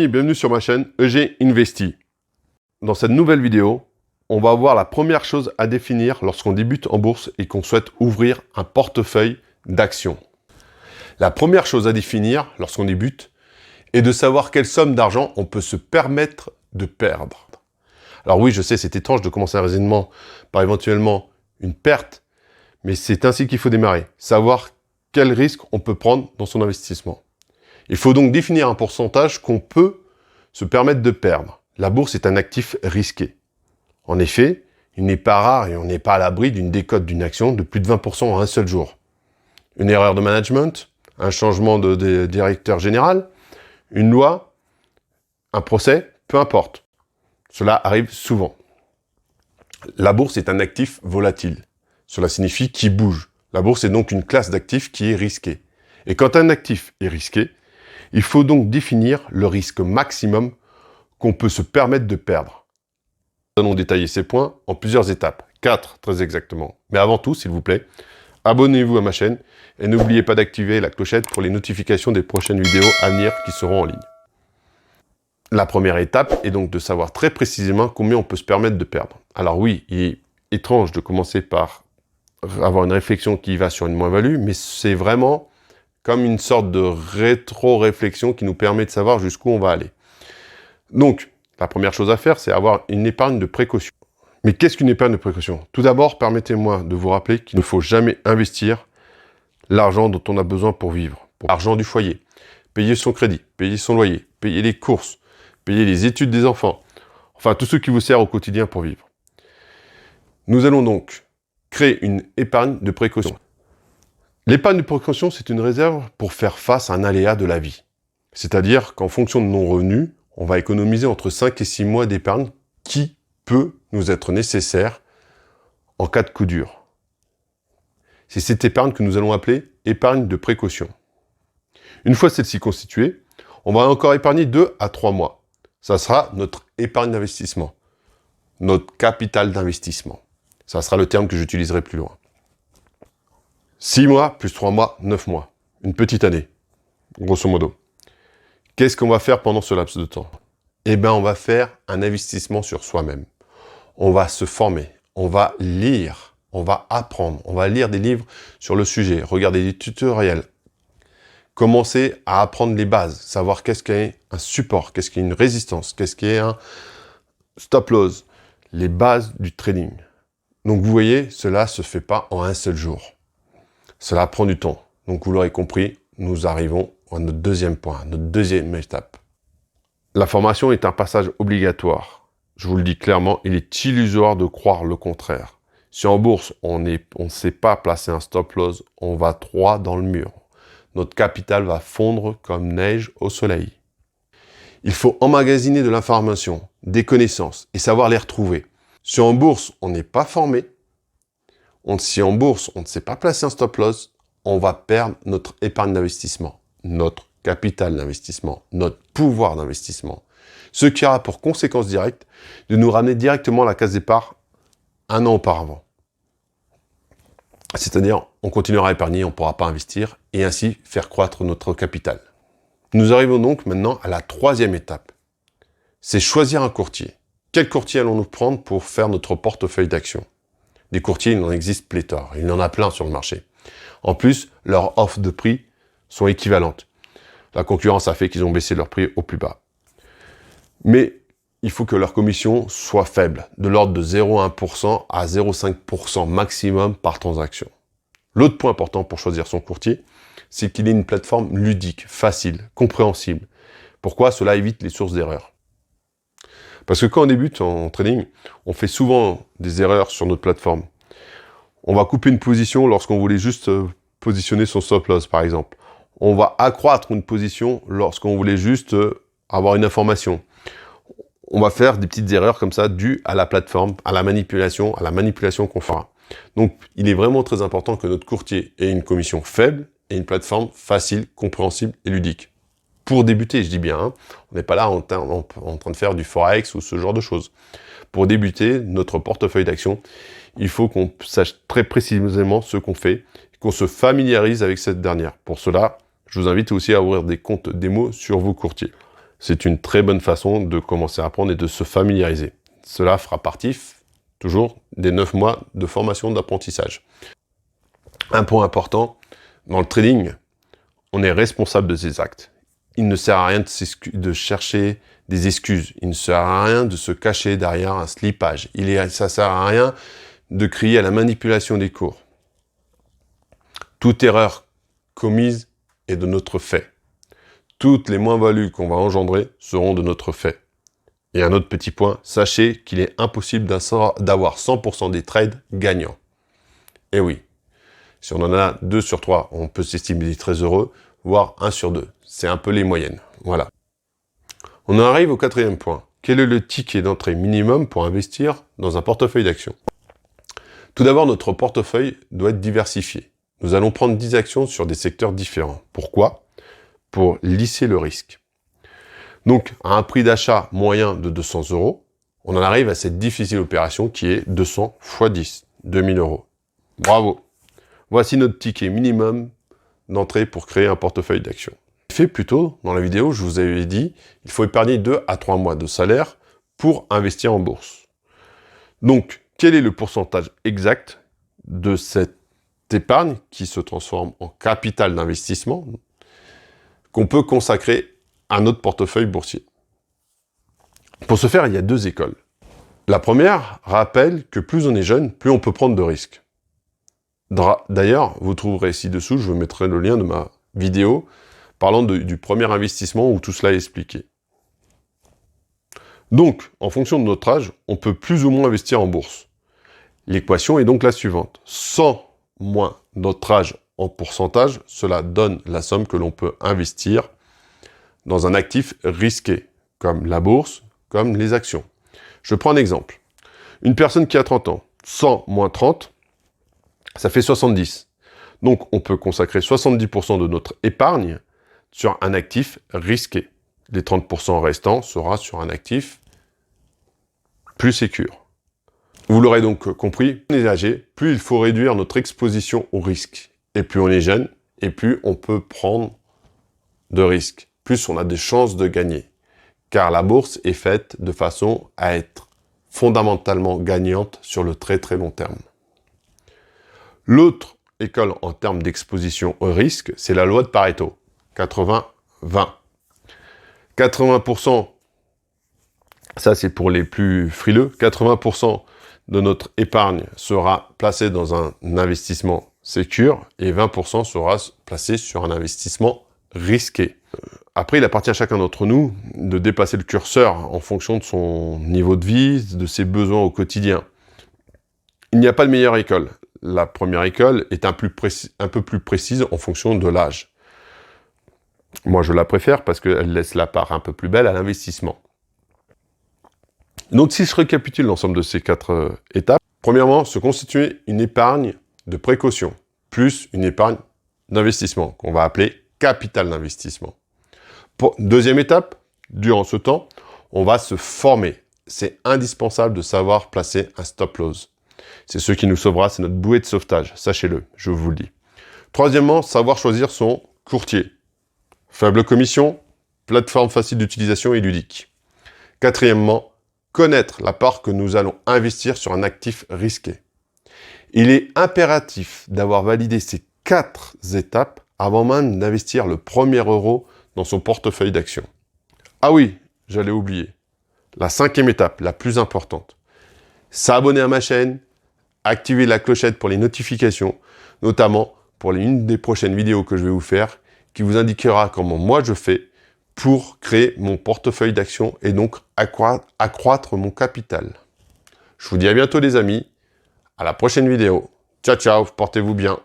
Et bienvenue sur ma chaîne EG Investi. Dans cette nouvelle vidéo, on va voir la première chose à définir lorsqu'on débute en bourse et qu'on souhaite ouvrir un portefeuille d'actions. La première chose à définir lorsqu'on débute est de savoir quelle somme d'argent on peut se permettre de perdre. Alors oui, je sais, c'est étrange de commencer un raisonnement par éventuellement une perte, mais c'est ainsi qu'il faut démarrer. Savoir quel risque on peut prendre dans son investissement. Il faut donc définir un pourcentage qu'on peut se permettre de perdre. La bourse est un actif risqué. En effet, il n'est pas rare et on n'est pas à l'abri d'une décote d'une action de plus de 20% en un seul jour. Une erreur de management, un changement de directeur général, une loi, un procès, peu importe. Cela arrive souvent. La bourse est un actif volatile. Cela signifie qu'il bouge. La bourse est donc une classe d'actifs qui est risquée. Et quand un actif est risqué, il faut donc définir le risque maximum qu'on peut se permettre de perdre. Nous allons détailler ces points en plusieurs étapes, 4 très exactement. Mais avant tout, s'il vous plaît, abonnez-vous à ma chaîne et n'oubliez pas d'activer la clochette pour les notifications des prochaines vidéos à venir qui seront en ligne. La première étape est donc de savoir très précisément combien on peut se permettre de perdre. Alors oui, il est étrange de commencer par avoir une réflexion qui va sur une moins-value, mais c'est vraiment comme une sorte de rétro-réflexion qui nous permet de savoir jusqu'où on va aller. Donc, la première chose à faire, c'est avoir une épargne de précaution. Mais qu'est-ce qu'une épargne de précaution? Tout d'abord, permettez-moi de vous rappeler qu'il ne faut jamais investir l'argent dont on a besoin pour vivre. Pour l'argent du foyer, payer son crédit, payer son loyer, payer les courses, payer les études des enfants, enfin tout ce qui vous sert au quotidien pour vivre. Nous allons donc créer une épargne de précaution. L'épargne de précaution, c'est une réserve pour faire face à un aléa de la vie. C'est-à-dire qu'en fonction de nos revenus, on va économiser entre 5 et 6 mois d'épargne qui peut nous être nécessaire en cas de coup dur. C'est cette épargne que nous allons appeler épargne de précaution. Une fois celle-ci constituée, on va encore épargner 2 à 3 mois. Ça sera notre épargne d'investissement, notre capital d'investissement. Ça sera le terme que j'utiliserai plus loin. 6 mois plus 3 mois, 9 mois. Une petite année, grosso modo. Qu'est-ce qu'on va faire pendant ce laps de temps? Eh bien, on va faire un investissement sur soi-même. On va se former, on va lire, on va apprendre, on va lire des livres sur le sujet, regarder des tutoriels, commencer à apprendre les bases, savoir qu'est-ce qu'est un support, qu'est-ce qu'est une résistance, qu'est-ce qu'est un stop loss, les bases du trading. Donc vous voyez, cela ne se fait pas en un seul jour. Cela prend du temps. Donc vous l'aurez compris, nous arrivons à notre deuxième point, notre deuxième étape. La formation est un passage obligatoire. Je vous le dis clairement, il est illusoire de croire le contraire. Si en bourse, on ne sait pas placer un stop loss, on va droit dans le mur. Notre capital va fondre comme neige au soleil. Il faut emmagasiner de l'information, des connaissances et savoir les retrouver. Si en bourse, on n'est pas formé, si en bourse, on ne sait pas placer un stop loss, on va perdre notre épargne d'investissement, notre capital d'investissement, notre pouvoir d'investissement. Ce qui aura pour conséquence directe de nous ramener directement à la case départ un an auparavant. C'est-à-dire, on continuera à épargner, on ne pourra pas investir et ainsi faire croître notre capital. Nous arrivons donc maintenant à la troisième étape. C'est choisir un courtier. Quel courtier allons-nous prendre pour faire notre portefeuille d'actions? Des courtiers, il en existe pléthore. Il y en a plein sur le marché. En plus, leurs offres de prix sont équivalentes. La concurrence a fait qu'ils ont baissé leurs prix au plus bas. Mais il faut que leur commission soit faible, de l'ordre de 0,1% à 0,5% maximum par transaction. L'autre point important pour choisir son courtier, c'est qu'il ait une plateforme ludique, facile, compréhensible. Pourquoi? Cela évite les sources d'erreurs. Parce que quand on débute en trading, on fait souvent des erreurs sur notre plateforme. On va couper une position lorsqu'on voulait juste positionner son stop loss, par exemple. On va accroître une position lorsqu'on voulait juste avoir une information. On va faire des petites erreurs comme ça dues à la plateforme, à la manipulation qu'on fera. Donc, il est vraiment très important que notre courtier ait une commission faible et une plateforme facile, compréhensible et ludique. Pour débuter, je dis bien, hein, on n'est pas là en train de faire du forex ou ce genre de choses. Pour débuter notre portefeuille d'actions, il faut qu'on sache très précisément ce qu'on fait, qu'on se familiarise avec cette dernière. Pour cela, je vous invite aussi à ouvrir des comptes démo sur vos courtiers. C'est une très bonne façon de commencer à apprendre et de se familiariser. Cela fera partie toujours des 9 mois de formation d'apprentissage. Un point important, dans le trading, on est responsable de ses actes. Il ne sert à rien de chercher des excuses. Il ne sert à rien de se cacher derrière un slippage. Ça ne sert à rien de crier à la manipulation des cours. Toute erreur commise est de notre fait. Toutes les moins-values qu'on va engendrer seront de notre fait. Et un autre petit point, sachez qu'il est impossible d'avoir 100% des trades gagnants. Et oui, si on en a 2 sur 3, on peut s'estimer très heureux, voire 1 sur 2. C'est un peu les moyennes. Voilà. On en arrive au 4e point. Quel est le ticket d'entrée minimum pour investir dans un portefeuille d'actions? Tout d'abord, notre portefeuille doit être diversifié. Nous allons prendre 10 actions sur des secteurs différents. Pourquoi? Pour lisser le risque. Donc, à un prix d'achat moyen de 200 €, on en arrive à cette difficile opération qui est 200 x 10, 2000 €. Bravo! Voici notre ticket minimum d'entrée pour créer un portefeuille d'actions. Fait plus tôt, dans la vidéo, je vous avais dit, il faut épargner 2 à 3 mois de salaire pour investir en bourse. Donc, quel est le pourcentage exact de cette épargne qui se transforme en capital d'investissement qu'on peut consacrer à notre portefeuille boursier? Pour ce faire, il y a 2 écoles. La première rappelle que plus on est jeune, plus on peut prendre de risques. D'ailleurs, vous trouverez ci-dessous, je vous mettrai le lien de ma vidéo parlant du premier investissement où tout cela est expliqué. Donc, en fonction de notre âge, on peut plus ou moins investir en bourse. L'équation est donc la suivante. 100 moins notre âge en pourcentage, cela donne la somme que l'on peut investir dans un actif risqué, comme la bourse, comme les actions. Je prends un exemple. Une personne qui a 30 ans, 100 moins 30, ça fait 70. Donc, on peut consacrer 70% de notre épargne sur un actif risqué. Les 30% restants sera sur un actif plus sécure. Vous l'aurez donc compris, plus on est âgé, plus il faut réduire notre exposition au risque. Et plus on est jeune, et plus on peut prendre de risques. Plus on a des chances de gagner. Car la bourse est faite de façon à être fondamentalement gagnante sur le très très long terme. L'autre école en termes d'exposition au risque, c'est la loi de Pareto. 80-20. 80%, ça c'est pour les plus frileux, 80% de notre épargne sera placée dans un investissement sécure et 20% sera placé sur un investissement risqué. Après, il appartient à chacun d'entre nous de déplacer le curseur en fonction de son niveau de vie, de ses besoins au quotidien. Il n'y a pas de meilleure école. La première école est un peu plus précise en fonction de l'âge. Moi, je la préfère parce qu'elle laisse la part un peu plus belle à l'investissement. Donc, si je récapitule l'ensemble de ces 4 étapes, premièrement, se constituer une épargne de précaution, plus une épargne d'investissement, qu'on va appeler capital d'investissement. Deuxième étape, durant ce temps, on va se former. C'est indispensable de savoir placer un stop loss. C'est ce qui nous sauvera, c'est notre bouée de sauvetage, sachez-le, je vous le dis. Troisièmement, savoir choisir son courtier. Faible commission, plateforme facile d'utilisation et ludique. Quatrièmement, connaître la part que nous allons investir sur un actif risqué. Il est impératif d'avoir validé ces 4 étapes avant même d'investir le premier euro dans son portefeuille d'actions. Ah oui, j'allais oublier. La 5e étape, la plus importante. S'abonner à ma chaîne, activer la clochette pour les notifications, notamment pour une des prochaines vidéos que je vais vous faire, qui vous indiquera comment moi je fais pour créer mon portefeuille d'actions et donc accroître mon capital. Je vous dis à bientôt les amis, à la prochaine vidéo. Ciao ciao, portez-vous bien.